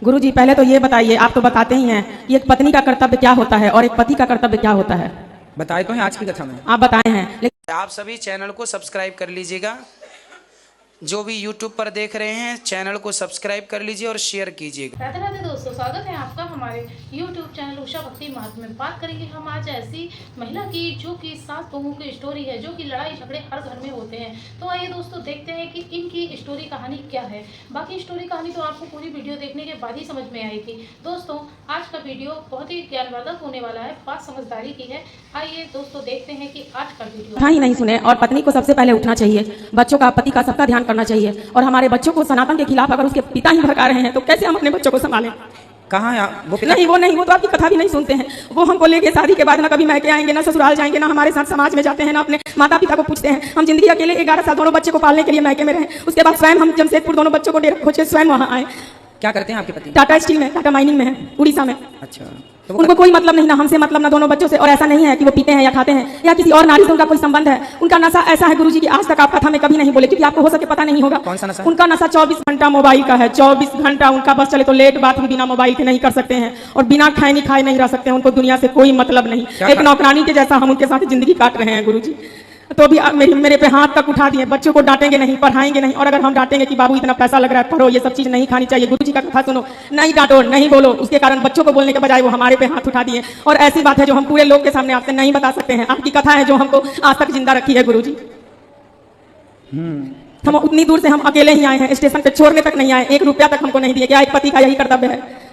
गुरुजी पहले तो ये बताइए, आप तो बताते ही हैं कि एक पत्नी का कर्तव्य क्या होता है और एक पति का कर्तव्य क्या होता है। बताए तो हैं आज की कथा में, आप बताए हैं, लेकिन आप सभी चैनल को सब्सक्राइब कर लीजिएगा। जो भी YouTube पर देख रहे हैं चैनल को सब्सक्राइब कर लीजिए और शेयर कीजिएगा। राधे राधे दोस्तों, स्वागत है आपका हमारे YouTube चैनल उषा भक्ति महात्म्य में। बात करेंगे हम आज ऐसी महिला की जो कि सास बहू की स्टोरी है, जो कि लड़ाई झगड़े हर घर में होते हैं। तो आइए दोस्तों देखते हैं कि इनकी स्टोरी कहानी क्या है। बाकी स्टोरी कहानी तो आपको पूरी वीडियो देखने के बाद ही समझ में आएगी। दोस्तों आज का वीडियो बहुत ही ज्ञानवर्धक होने वाला है, बात समझदारी की है। आइए दोस्तों देखते हैं कि आज का वीडियो ही नहीं सुने। और पत्नी को सबसे पहले उठना चाहिए, बच्चों का, पति का, सबका ध्यान करना चाहिए। और हमारे बच्चों को सनातन के खिलाफ अगर उसके पिता ही भड़का रहे हैं तो कैसे हम अपने बच्चों को संभालें। कहाँ है वो? नहीं, वो तो आपकी कथा भी नहीं सुनते हैं। वो हमको लेके शादी के बाद ना कभी मैके आएंगे, ना ससुराल जाएंगे, ना हमारे साथ समाज में जाते हैं, ना अपने माता पिता को पूछते हैं। हम जिंदगी अकेले 11 साल दोनों बच्चे को पालने के लिए मैके में रहे। उसके बाद स्वयं हम जमशेदपुर दोनों बच्चों को डेरा खोजे स्वयं वहाँ आए। क्या करते हैं आपके पति? टाटा स्टील में, टाटा माइनिंग में है, उड़ीसा में। अच्छा, तो उनको कोई मतलब नहीं, ना हमसे मतलब, ना दोनों बच्चों से। और ऐसा नहीं है कि वो पीते हैं या खाते हैं या किसी और नारी से उनका कोई संबंध है। उनका नशा ऐसा है गुरुजी की आज तक आप कथा में कभी नहीं बोले, क्योंकि आपको हो सके पता नहीं होगा। कौन सा नशा? उनका नशा 24 घंटा मोबाइल का है। 24 घंटा उनका बस चले तो लेट बात भी बिना मोबाइल के नहीं कर सकते हैं और बिना खाए नहीं रह सकते हैं। उनको दुनिया से कोई मतलब नहीं। एक नौकरानी के जैसा हम उनके साथ जिंदगी काट रहे हैं गुरुजी। तो भी मेरे पे हाथ तक उठा दिए। बच्चों को डांटेंगे नहीं, पढ़ाएंगे नहीं। और अगर हम डांटेंगे कि बाबू इतना पैसा लग रहा है, पढ़ो, ये सब चीज नहीं खानी चाहिए, गुरुजी का कथा सुनो, नहीं डांटो, नहीं बोलो, उसके कारण बच्चों को बोलने के बजाय वो हमारे पे हाथ उठा दिए। और ऐसी बात है जो हम पूरे लोग के सामने आपसे नहीं बता सकते हैं। आपकी कथा है जो हमको आज तक जिंदा रखी है गुरुजी। हम उतनी दूर से हम अकेले ही आए हैं, स्टेशन पे छोड़ने तक नहीं आए, 1 रुपया तक हमको नहीं दिया। क्या एक पति का यही कर्तव्य है?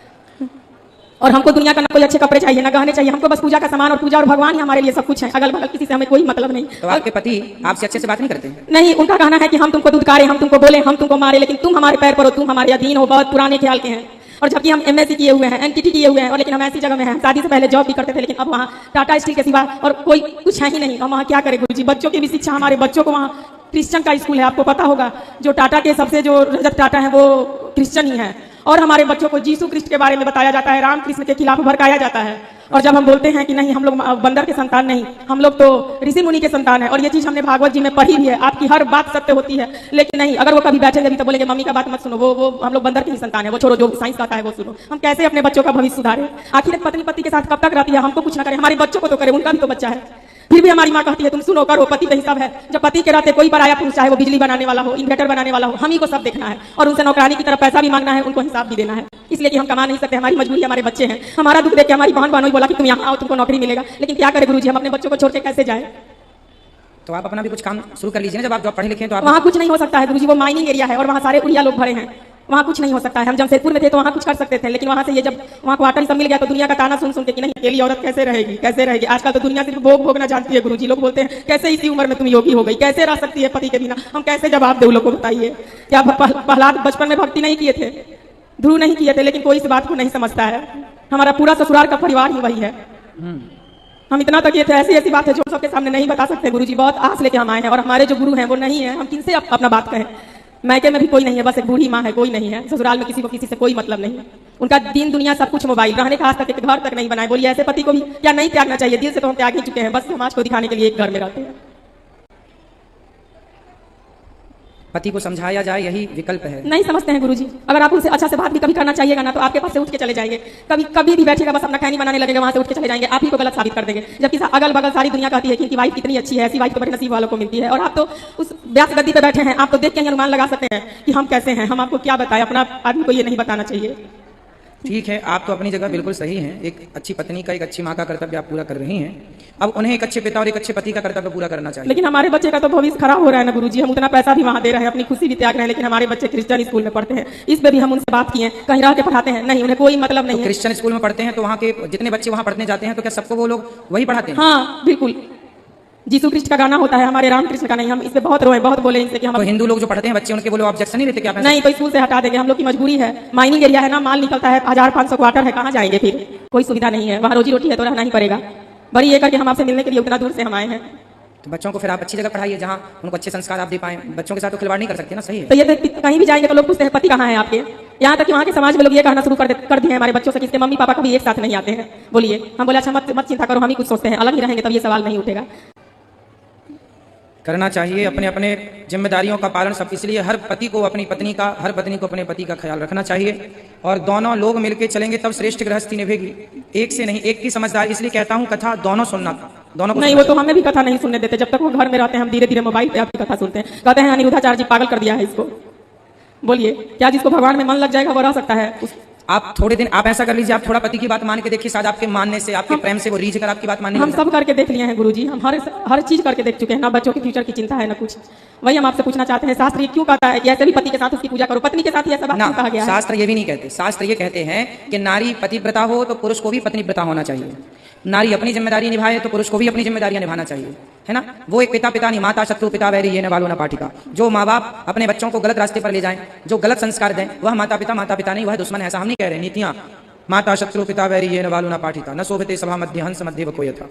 और हमको दुनिया का ना कोई अच्छे कपड़े चाहिए, ना गहने चाहिए। हमको बस पूजा का सामान और पूजा और भगवान ही हमारे लिए सब कुछ है। अगल बगल किसी से हमें कोई मतलब नहीं। तो आपके पति आपसे अच्छे से बात नहीं करते? नहीं, उनका कहना है कि हम तुमको दुदकारे, हम तुमको बोले, हम तुमको मारे, लेकिन तुम हमारे पैर पर हो, तुम हमारे अधीन हो। बहुत पुराने ख्याल के हैं। और जबकि हम MSc किए हुए हैं, NTT किए हुए हैं, और लेकिन हम ऐसी जगह में हैं। शादी से पहले जॉब भी करते थे, लेकिन अब वहाँ टाटा स्टील के सिवा और कोई कुछ है ही नहीं। हम वहाँ क्या करें गुरुजी? बच्चों की भी शिक्षा, हमारे बच्चों को वहाँ क्रिश्चियन का स्कूल है, आपको पता होगा। जो टाटा के सबसे जो रजत टाटा है वो क्रिश्चियन ही है। और हमारे बच्चों को यीशु क्रिस्ट के बारे में बताया जाता है, राम कृष्ण के खिलाफ भड़काया जाता है। और जब हम बोलते हैं कि नहीं हम लोग बंदर के संतान नहीं, हम लोग तो ऋषि मुनि के संतान है, और ये चीज हमने भागवत जी में पढ़ी भी है। आपकी हर बात सत्य होती है, लेकिन नहीं, अगर वो कभी बैठेंगे भी तो बोलेंगे मम्मी का बात मत सुनो, वो हम लोग बंदर के ही संतान है, वो छोड़ो, जो साइंस कहता है वो सुनो। हम कैसे अपने बच्चों का भविष्य सुधारे? आखिर पत्नी पति के साथ कब तक रहती है? हमको कुछ ना करे, हमारे बच्चों को तो करे, उनका भी तो बच्चा है। फिर भी हमारी माँ कहती है तुम सुनो, करो, पति पे ही सब है। जब पति के रहते कोई पराया पुरुष, चाहे वो बिजली बनाने वाला हो, इन्वर्टर बनाने वाला हो, हम ही को सब देखना है। और उनसे नौकरानी की तरफ पैसा भी मांगना है, उनको हिसाब भी देना है। इसलिए कि हम कमा नहीं सकते, हमारी मजबूरी, हमारे बच्चे हैं। हमारा दुख देख के हमारी बहन बहनोई बोला कि तुम यहाँ आओ, तुमको नौकरी मिलेगा। लेकिन क्या करें गुरुजी, हम अपने बच्चों को छोड़ के कैसे जाए? तो आप अपना भी कुछ काम शुरू कर लीजिए ना, जब आप जॉब पढ़े लिखे हैं तो आप। वहाँ कुछ नहीं हो सकता है गुरुजी, वो माइनिंग एरिया है और वहाँ सारे उड़िया लोग भरे हैं। वहाँ कुछ नहीं हो सकता है। हम जमशेदपुर में थे तो वहाँ कुछ कर सकते थे, लेकिन वहाँ से ये जब वहाँ क्वार्टर सब मिल गया तो दुनिया का ताना सुन सुन के कि नहीं अकेली औरत कैसे रहेगी, कैसे रहेगी। आजकल तो दुनिया सिर्फ भोग भोगना जानती है गुरुजी। लोग बोलते हैं कैसे इसी उम्र में तुम योगी हो गई, कैसे रह सकती है पति के बिना? हम कैसे जवाब दे? लोगों को बताइए। क्या प्रहलाद बचपन में भक्ति नहीं किए थे, ध्रुव नहीं किए थे, लेकिन कोई इस बात को नहीं समझता है। हमारा पूरा ससुराल का परिवार ही वही है। हम इतना तक ये थे, ऐसी बात है जो सबके सामने नहीं बता सकते गुरुजी। बहुत आस लेके हम आए हैं और हमारे जो गुरु हैं वो नहीं है। हम किनसे अपना बात कहें? मैके में भी कोई नहीं है, बस एक बूढ़ी माँ है, कोई नहीं है। ससुराल में किसी को किसी से कोई मतलब नहीं है। उनका दीन दुनिया सब कुछ मोबाइल, रहने का आज तक एक घर तक नहीं बनाए। बोलिए ऐसे पति को भी क्या नहीं त्यागना चाहिए? दिल से तो हम त्याग ही चुके हैं, बस समाज को दिखाने के लिए एक घर में रहते हैं। पति को समझाया जाए, यही विकल्प है। नहीं समझते हैं गुरुजी। अगर आप उनसे अच्छा से बात भी कभी करना चाहिएगा ना तो आपके पास से उठ के चले जाएंगे। कभी भी बैठेगा बस अपना खैनी बनाने लगेगा, वहां से उठ के चले जाएंगे। आप ही को गलत साबित कर देंगे। जबकि अगल बगल सारी दुनिया कहती है कि इनकी वाइफ कितनी अच्छी है, ऐसी वाइफ तो बड़े नसीब वालों को मिलती है। और आप तो उस व्यास गद्दी पे बैठे हैं, आप तो देख के अनुमान लगा सकते हैं कि हम कैसे हैं। हम आपको क्या बताएं? अपना आदमी को ये नहीं बताना चाहिए। ठीक है, आप तो अपनी जगह बिल्कुल सही हैं। एक अच्छी पत्नी का, एक अच्छी माँ का कर्तव्य आप पूरा कर रही हैं। अब उन्हें एक अच्छे पिता और एक अच्छे पति का कर्तव्य पूरा करना चाहिए। लेकिन हमारे बच्चे का तो भविष्य खराब हो रहा है ना गुरुजी। हम उतना पैसा भी वहाँ दे रहे हैं, अपनी खुशी भी त्याग रहे हैं, लेकिन हमारे बच्चे क्रिश्चियन स्कूल में पढ़ते हैं। इस पे भी हम उनसे बात किए, कहीं रह के पढ़ाते हैं, नहीं, उन्हें कोई मतलब नहीं है। क्रिश्चियन स्कूल में पढ़ते हैं तो वहाँ के जितने बच्चे वहाँ पढ़ने जाते हैं तो क्या सबको वो लोग वही पढ़ाते हैं? हाँ बिल्कुल। यीशु कृष्ण का गाना होता है, हमारे राम कृष्ण का नहीं। हम इस पे बहुत रोए, बहुत बोले इनसे कि हम तो हिंदू लोग जो पढ़ते हैं बच्चे, उनके वो लोग ऑब्जेक्शन नहीं देते क्या? नहीं, तो स्कूल से हटा देंगे, हम लोग की मजबूरी है। माइनिंग एरिया है ना, माल निकलता है, 1500 क्वार्टर है, कहाँ जाएंगे? फिर कोई सुविधा नहीं है वहाँ, रोजी रोटी है तो रहना ही पड़ेगा। बड़ी ये करके हम आपसे मिलने के लिए उतना दूर से हम आए हैं। तो बच्चों को फिर आप अच्छी जगह पढ़ाइए जहाँ उनको अच्छे संस्कार आप दे पाएं। बच्चों के साथ तो खिलवाड़ नहीं कर सकते ना, सही है? तो ये कहीं भी जाएंगे तो लोग पूछते हैं पति कहाँ है आपके। यहाँ तक कि वहाँ के समाज में लोग ये कहना शुरू कर दिए हमारे बच्चों से कि इसके मम्मी पापा कभी एक साथ नहीं आते हैं। बोलिए, हम बोले अच्छा मत चिंता करो, हम ही कुछ सोचते हैं, अलग ही रहेंगे तब ये सवाल नहीं उठेगा। करना चाहिए। अपने अपने जिम्मेदारियों का पालन सब, इसलिए हर पति को अपनी पत्नी का, हर पत्नी को अपने पति का ख्याल रखना चाहिए और दोनों लोग मिलकर चलेंगे तब श्रेष्ठ गृहस्थी निभेगी। एक से नहीं, एक की समझदारी। इसलिए कहता हूँ कथा दोनों सुनना, दोनों को नहीं, वो तो हमें भी कथा नहीं सुनने देते। जब तक वो घर में रहते हैं हम धीरे धीरे मोबाइल पे आपकी कथा सुनते हैं। कहते हैं अनिरुद्धाचार्य जी पागल कर दिया है इसको। बोलिए, क्या जिसको भगवान में मन लग जाएगा वो रह सकता है? आप थोड़े दिन आप ऐसा कर लीजिए, आप थोड़ा पति की बात मान के देखिए, शायद आपके मानने से, आपके प्रेम से वो रीझ कर आपकी बात मानने हम लगेगा। सब करके देख लिए हैं गुरुजी, हम हर चीज करके देख चुके हैं। ना बच्चों के फ्यूचर की चिंता है ना कुछ। वही हम आपसे पूछना चाहते हैं, शास्त्र ये क्यों कहता है कि ऐसे भी पति के साथ उसकी पूजा करो, पत्नी के साथ ही ऐसा बात क्यों कहा गया है? शास्त्र ये भी नहीं कहते। शास्त्र ये कहते हैं कि नारी पतिव्रता हो तो पुरुष को भी पत्नीव्रता होना चाहिए। नारी अपनी जिम्मेदारी निभाए तो पुरुष को भी अपनी जिम्मेदारियां निभाना चाहिए, है ना। वो एक पिता पिता नहीं, माता शत्रु पिता वैरी ये न बालो न पाठिका। जो माँ बाप अपने बच्चों को गलत रास्ते पर ले जाएं, जो गलत संस्कार दें, वह माता पिता नहीं, वह दुश्मन है। ऐसा हम नहीं कह रहे। नीतियां माता शत्रु पिता वैरी ये न बालो न पाठिका, न शोभिते सभा मध्य हंस मध्य वको यथा।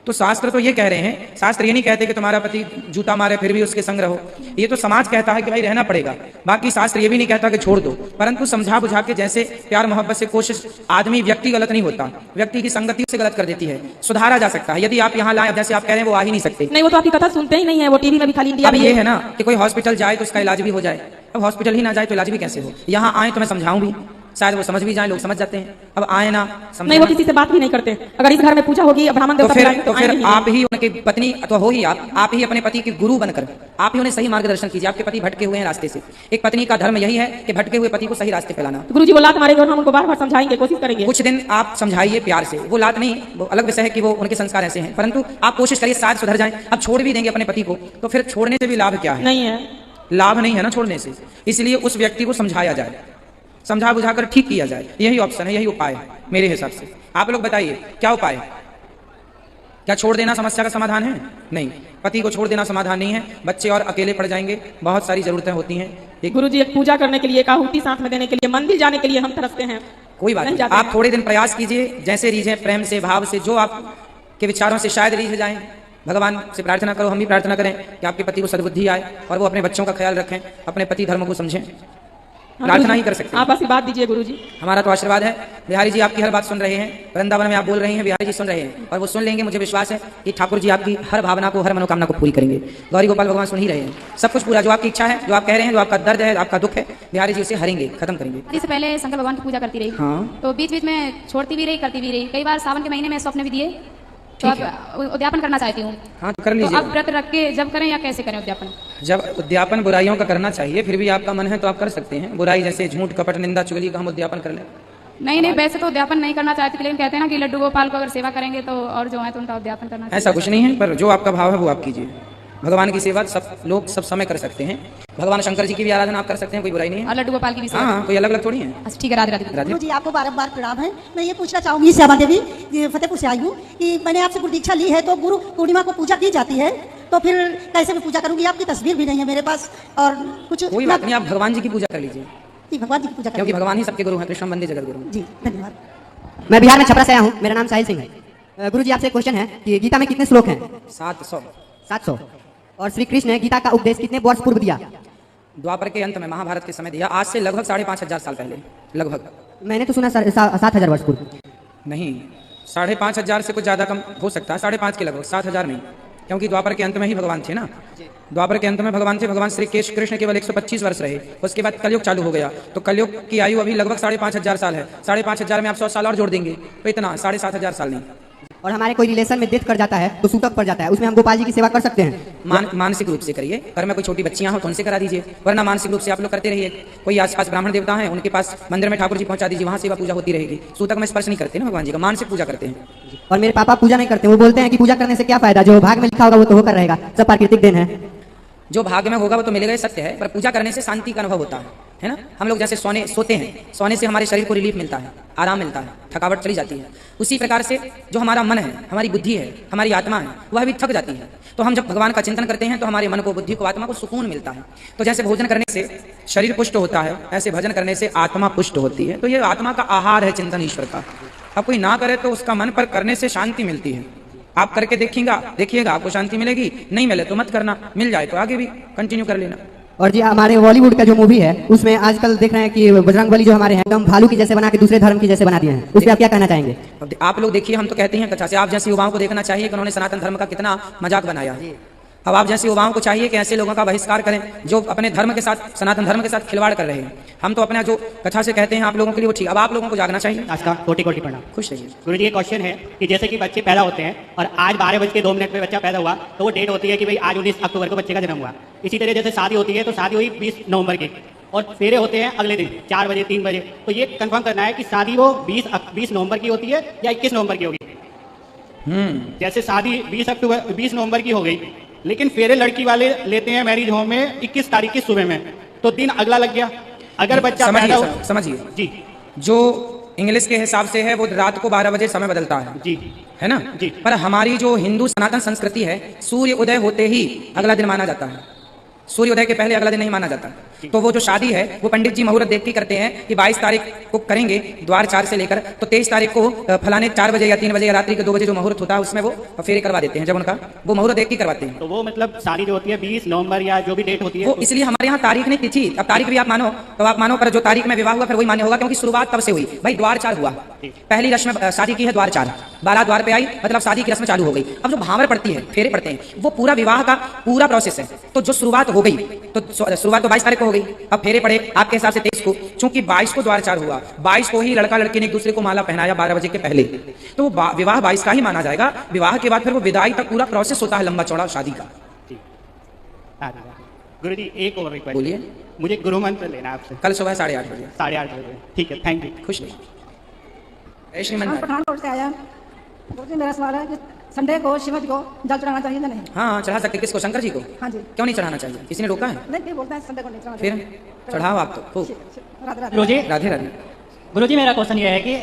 तो शास्त्र तो ये कह रहे हैं, शास्त्र ये नहीं कहते कि तुम्हारा पति जूता मारे फिर भी उसके संग रहो। ये तो समाज कहता है कि भाई रहना पड़ेगा। बाकी शास्त्र ये भी नहीं कहता कि छोड़ दो, परंतु समझा बुझा के, जैसे प्यार मोहब्बत से कोशिश, आदमी व्यक्ति गलत नहीं होता, व्यक्ति की संगति से गलत कर देती है, सुधारा जा सकता है। यदि आप यहाँ लाए, जैसे आप कह रहे हैं वो आ ही नहीं सकते। नहीं, वो तो आपकी कथा सुनते ही नहीं है, वो टीवी में भी खाली इंडिया अब में ये है ना कि कोई हॉस्पिटल जाए तो उसका इलाज भी हो जाए। अब हॉस्पिटल ही ना जाए तो इलाज भी कैसे हो? यहाँ आए तो मैं समझाऊं भी, शायद वो समझ भी जाए, लोग समझ जाते हैं। अब आए ना समझे नहीं, वो किसी से बात भी नहीं करते। अगर इस घर में पूजा होगी, ब्राह्मण देवता तो फिर आप ही उनके पत्नी तो हो ही, आप ही अपने पति के गुरु बनकर आप ही उन्हें सही मार्गदर्शन कीजिए। आपके पति भटके हुए हैं रास्ते से। एक पत्नी का धर्म यही है कि भटके हुए पति को सही रास्ते पे लाना। गुरुजी वो लात मारेंगे और हम उनको बार बार समझाएंगे, कोशिश करेंगे। कुछ दिन आप समझाइए प्यार से, वो लात नहीं, वो अलग विषय है कि वो उनके संस्कार ऐसे हैं, परंतु आप कोशिश करिए शायद सुधर जाए। अब छोड़ भी देंगे अपने पति को तो फिर छोड़ने से भी लाभ क्या है? नहीं है, लाभ नहीं है ना छोड़ने से। इसलिए उस व्यक्ति को समझाया जाए, समझा बुझाकर ठीक किया जाए। यही ऑप्शन है, यही उपाय है मेरे हिसाब से। आप लोग बताइए क्या उपाय है? क्या छोड़ देना समस्या का समाधान है? नहीं, पति को छोड़ देना समाधान नहीं है। बच्चे और अकेले पड़ जाएंगे, बहुत सारी जरूरतें होती हैं। गुरुजी एक पूजा करने के लिए, एक आहुति साथ में देने के लिए, मंदिर जाने के लिए हम तरसते हैं। कोई बात नहीं, आप थोड़े दिन प्रयास कीजिए, जैसे रीझे, प्रेम से, भाव से, जो आपके विचारों से शायद रीझ जाए। भगवान से प्रार्थना करो, हम भी प्रार्थना करें कि आपके पति को सद्बुद्धि आए और वो अपने बच्चों का ख्याल रखें, अपने पति धर्म को समझें। प्रार्थना ही कर सकते हैं। आप आशीर्वाद दीजिए गुरुजी। हमारा तो आशीर्वाद है। बिहारी जी आपकी हर बात सुन रहे हैं, वृंदावन में आप बोल रहे हैं, बिहारी जी सुन रहे हैं और वो सुन लेंगे। मुझे विश्वास है कि ठाकुर जी आपकी हर भावना को, हर मनोकामना को पूरी करेंगे। गौरी गोपाल भगवान सुन ही रहे हैं, सब कुछ पूरा। जो आपकी इच्छा है, जो आप कह रहे हैं, जो आपका दर्द है, आपका दुख है, बिहारी जी उसे हरेंगे, खत्म करेंगे। शादी से पहले शंकर भगवान की पूजा करती रही। हाँ। तो बीच बीच में छोड़ती भी रही, करती भी रही। कई बार सावन के महीने में स्वप्न भी दिए। तो अब उद्यापन करना चाहती हूँ। हाँ तो कर तो लीजिए। अब व्रत रख के जब करें या कैसे करें उद्यापन? जब उद्यापन बुराइयों का करना चाहिए, फिर भी आपका मन है तो आप कर सकते हैं। बुराई जैसे झूठ, कपट, निंदा, चुगली का हम उद्यापन कर लें। नहीं, वैसे तो उद्यापन नहीं करना चाहती थी, लेकिन कहते हैं ना कि लड्डू गोपाल को अगर सेवा करेंगे तो और जो है तो उनका उद्यापन करना चाहिए। ऐसा कुछ नहीं है, पर जो आपका भाव है वो आप कीजिए। भगवान की सेवा सब लोग सब समय कर सकते हैं। भगवान शंकर जी की भी आराधना आप कर सकते हैं, कोई बुराई नहीं है। और लड्डू गोपाल की भी सेवा। हाँ, कोई अलग अलग थोड़ी है। अच्छा ठीक है, राधे राधे। राधे। गुरु जी आपको बारंबार प्रणाम है। मैं ये पूछना चाहूंगी, श्यामा देवी ये फतेहपुर से आई हूँ, कि मैंने आपसे गुरु दीक्षा ली है तो गुरु पूर्णिमा को पूजा की जाती है, तो फिर कैसे मैं पूजा करूंगी? आपकी तस्वीर भी नहीं है मेरे पास और कुछ। कोई बात नहीं, आप भगवान जी की पूजा कर लीजिए, जी भगवान जी की पूजा क्योंकि भगवान ही सबके गुरु हैं। कृष्ण वंदे जगत गुरु। जी धन्यवाद। मैं बिहार में छपरा से आया हूँ, मेरा नाम साहिल सिंह है। गुरु जी आपसे एक क्वेश्चन है कि गीता में कितने श्लोक हैं? 700। 700। और श्री कृष्ण ने गीता का उपदेश कितने वर्ष पूर्व दिया? द्वापर के अंत में, महाभारत के समय दिया, आज से लगभग 5,500 साल पहले। लगभग मैंने तो सुना 7,000 वर्ष पूर्व। नहीं, 5,500 से कुछ ज्यादा कम हो सकता है, 5,500 के लगभग, 7,000 नहीं, क्योंकि द्वापर के अंत में ही भगवान थे ना। द्वापर के अंत में भगवान थे। भगवान श्री कृष्ण केवल 125 वर्ष रहे, उसके बाद कलयुग चालू हो गया। तो कलयुग की आयु अभी लगभग 5,500 साल है। 5,500 में आप 100 साल और जोड़ देंगे तो इतना 7,500 साल नहीं। और हमारे कोई रिलेशन में डेथ कर जाता है तो सूतक पड़ जाता है, उसमें हम गोपाल जी की सेवा कर सकते हैं? मानसिक रूप से करिए। घर में कोई छोटी बच्चियां हो तो उनसे करा दीजिए, वरना मानसिक रूप से आप लोग करते रहिए। कोई आसपास ब्राह्मण देवता हैं, उनके पास मंदिर में ठाकुर जी पहुंचा दीजिए, वहां सेवा पूजा होती रहेगी। सूतक में स्पर्श नहीं करते ना भगवान जी का, मानसिक पूजा करते हैं। और मेरे पापा पूजा नहीं करते, वो बोलते हैं कि पूजा करने से क्या फायदा, जो भाग में लिखा होगा वो तो होकर रहेगा, सब प्राकृतिक देन है। जो भाग्य में होगा वो तो मिलेगा, सत्य है, पर पूजा करने से शांति का अनुभव होता है ना। हम लोग जैसे सोते हैं, सोने से हमारे शरीर को रिलीफ मिलता है, आराम मिलता है, थकावट चली जाती है। उसी प्रकार से जो हमारा मन है, हमारी बुद्धि है, हमारी आत्मा है, वह भी थक जाती है। तो हम जब भगवान का चिंतन करते हैं तो हमारे मन को, बुद्धि को, आत्मा को सुकून मिलता है। तो जैसे भोजन करने से शरीर पुष्ट होता है, ऐसे भजन करने से आत्मा पुष्ट होती है। तो ये आत्मा का आहार है चिंतन ईश्वर का। अब कोई ना करे तो उसका मन पर करने से शांति मिलती है। आप करके देखिएगा आपको शांति मिलेगी, नहीं मिले तो मत करना, मिल जाए तो आगे भी कंटिन्यू कर लेना। और जी हमारे बॉलीवुड का जो मूवी है उसमें आजकल देख रहे हैं कि बजरंगबली जो हमारे हैं एकदम भालू की जैसे बना के दूसरे धर्म की जैसे बना दिए हैं, उस पर आप क्या कहना चाहेंगे? अब आप लोग देखिए, हम तो कहते हैं कथा से, आप जैसे युवाओं को देखना चाहिए कि उन्होंने सनातन धर्म का कितना मजाक बनाया है। अब आप जैसे युवाओं को चाहिए कि ऐसे लोगों का बहिष्कार करें जो अपने धर्म के साथ, सनातन धर्म के साथ खिलवाड़ कर रहे हैं। हम तो अपना जो कथा से कहते हैं आप लोगों के लिए वो ठीक, अब आप लोगों को जागना चाहिए। आज का कोटि कोटि प्रणाम। खुश रहिए। गुरुजी ये क्वेश्चन है कि जैसे कि बच्चे पैदा होते हैं और आज 12:02 पे बच्चा पैदा हुआ तो वो डेट होती है कि भाई आज 19 अक्टूबर को बच्चे का जन्म हुआ। इसी तरह जैसे शादी होती है तो शादी हुई 20 नवंबर की और फेरे होते हैं अगले दिन 4 बजे 3 बजे। तो ये कंफर्म करना है कि शादी वो 20 नवंबर की होती है या 21 नवंबर की होगी। जैसे शादी 20 नवंबर की हो गई लेकिन फेरे लड़की वाले लेते हैं मैरिज होम में 21 तारीख की सुबह में, तो दिन अगला लग गया। अगर बच्चा समझिए जी, जो इंग्लिश के हिसाब से है वो रात को 12 बजे समय बदलता है जी, है ना जी। पर हमारी जो हिंदू सनातन संस्कृति है सूर्य उदय होते ही अगला दिन माना जाता है, सूर्योदय के पहले अगला दिन नहीं माना जाता। तो वो जो शादी है वो पंडित जी मुहूर्त देख के करते हैं कि 22 तारीख को करेंगे द्वार 4 से लेकर, तो 23 तारीख को फलाने 4 बजे या 3 बजे या रात्रि के 2 बजे जो मुहूर्त होता है उसमें वो फेरे करवा देते हैं। जब उनका वो मुहूर्त देख के करवाते हैं तो वो मतलब शादी जो होती है 20 नवंबर या जो भी डेट होती है वो इसलिए हमारे यहाँ तारीख नहीं तिथि। अब तारीख भी आप मानो तो आप मानो, पर जो तारीख में विवाह हुआ फिर वही मान्य होगा क्योंकि शुरुआत तब से हुई। भाई द्वार 4 हुआ, पहली रस्म शादी की है द्वार 4, 12 द्वार पे आई मतलब शादी की रस्म चालू हो गई। अब जो भावर पड़ती है, फेरे पड़ते हैं, वो पूरा विवाह का पूरा प्रोसेस है। तो जो शुरुआत हो गई तो शुरुआत तो 22 तारीख को हो गई, अब फेरे पड़े आपके हिसाब से 23 को, चूंकि 22 को द्वार 4 हुआ, 22 को ही लड़का लड़की ने एक दूसरे को माला पहनाया 12 बजे के पहले, तो वो विवाह 22 का ही माना जाएगा। विवाह के बाद फिर वो विदाई तक पूरा प्रोसेस होता है लंबा चौड़ा शादी का। गुरु जी एक और रिक्वेस्ट, बोलिए। मुझे गुरु मंत्र लेना है आपसे कल सुबह 8:30 बजे। 8:30 बजे, ठीक है, थैंक यू। खुश रहिए। जय श्रीमन। पठानकोट से आया। गुरुजी मेरा सवाल है कि संडे को शिव जी को जल चढ़ाना चाहिए या नहीं? हाँ चढ़ा सकते। किसको? शंकर जी को। हाँ जी। क्यों नहीं चढ़ाना चाहिए? किसी ने रोका है? नहीं बोलते हैं संडे को नहीं चढ़ाना फिर चढ़ाओ आप तो खूब। राधे राधे। गुरुजी राधे राधे। गुरुजी मेरा क्वेश्चन ये है कि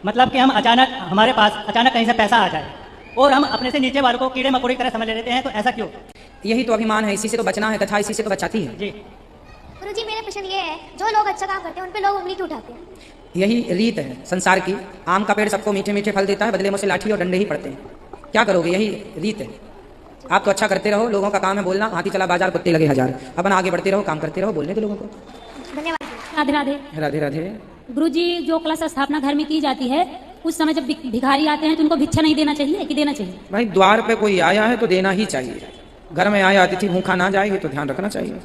मतलब कि हम अचानक हमारे पास अचानक कहीं से पैसा आ जाए और हम अपने से नीचे वालों को कीड़े मकोड़े की तरह समझ लेते हैं, तो ऐसा क्यों? यही तो अभिमान है, इसी से तो बचना है, कथा इसी से तो बचाती है। जी गुरुजी मेरा प्रश्न ये है, जो लोग अच्छा काम करते हैं उन पे लोग उंगली क्यों उठाते हैं? यही रीत है संसार की। आम का पेड़ सबको मीठे मीठे फल देता है, बदले में उसे लाठी और डंडे ही पड़ते हैं। क्या करोगे? यही रीत है। आप तो अच्छा करते रहो, लोगों का काम है बोलना, हाथी चला बाजार कुत्ते लगे हजार। अपन आगे बढ़ते रहो, काम करते रहो, बोलने दो लोगों को। धन्यवाद। राधे राधे। राधे राधे। गुरुजी जो कलश स्थापना घर में की जाती है उस समय जब भिखारी आते हैं तो उनको भिक्षा नहीं देना चाहिए कि देना चाहिए? भाई द्वार पे कोई आया है तो देना ही चाहिए। घर में आया अतिथि भूखा ना जाए तो ध्यान रखना चाहिए।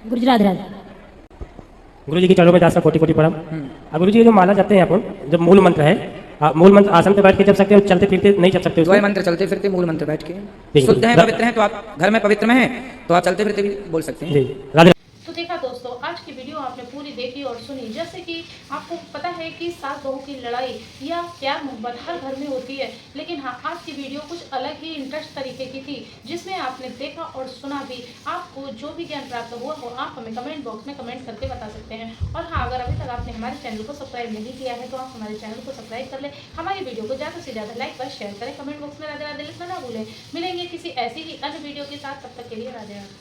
गुरुजी राधे राधे। गुरु जी की चरणों में दास का कोटि कोटि प्रणाम। गुरु जी जो माला जपते हैं अपन, जब मूल मंत्र है, मूल मंत्र आसन पे बैठ के जप सकते हैं, चलते फिरते नहीं जप सकते? द्वय मंत्र चलते फिरते, मूल मंत्र बैठ के। शुद्ध हैं, पवित्र हैं तो आप घर में पवित्र में हैं तो आप चलते फिरते भी बोल सकते हैं। जी राधे। तो देखा दोस्तों, आज की वीडियो आपने पूरी देखी और सुनी। जैसे कि आपको पता है कि सास बहू की लड़ाई या प्यार मोहब्बत हर घर में होती है, लेकिन हाँ आज की वीडियो कुछ अलग ही इंटरेस्ट तरीके की थी जिसमें आपने देखा और सुना भी। आपको जो भी ज्ञान प्राप्त हुआ हो आप हमें कमेंट बॉक्स में कमेंट करके बता सकते हैं। और हाँ, अगर अभी तक आपने हमारे चैनल को सब्सक्राइब नहीं किया है तो आप हमारे चैनल को सब्सक्राइब कर ले, हमारी वीडियो को ज़्यादा से ज़्यादा लाइक व शेयर करें, कमेंट बॉक्स में राधे राधे लिखना ना भूलें। मिलेंगे किसी ऐसी ही अन्य वीडियो के साथ, तब तक के लिए राधे राधे।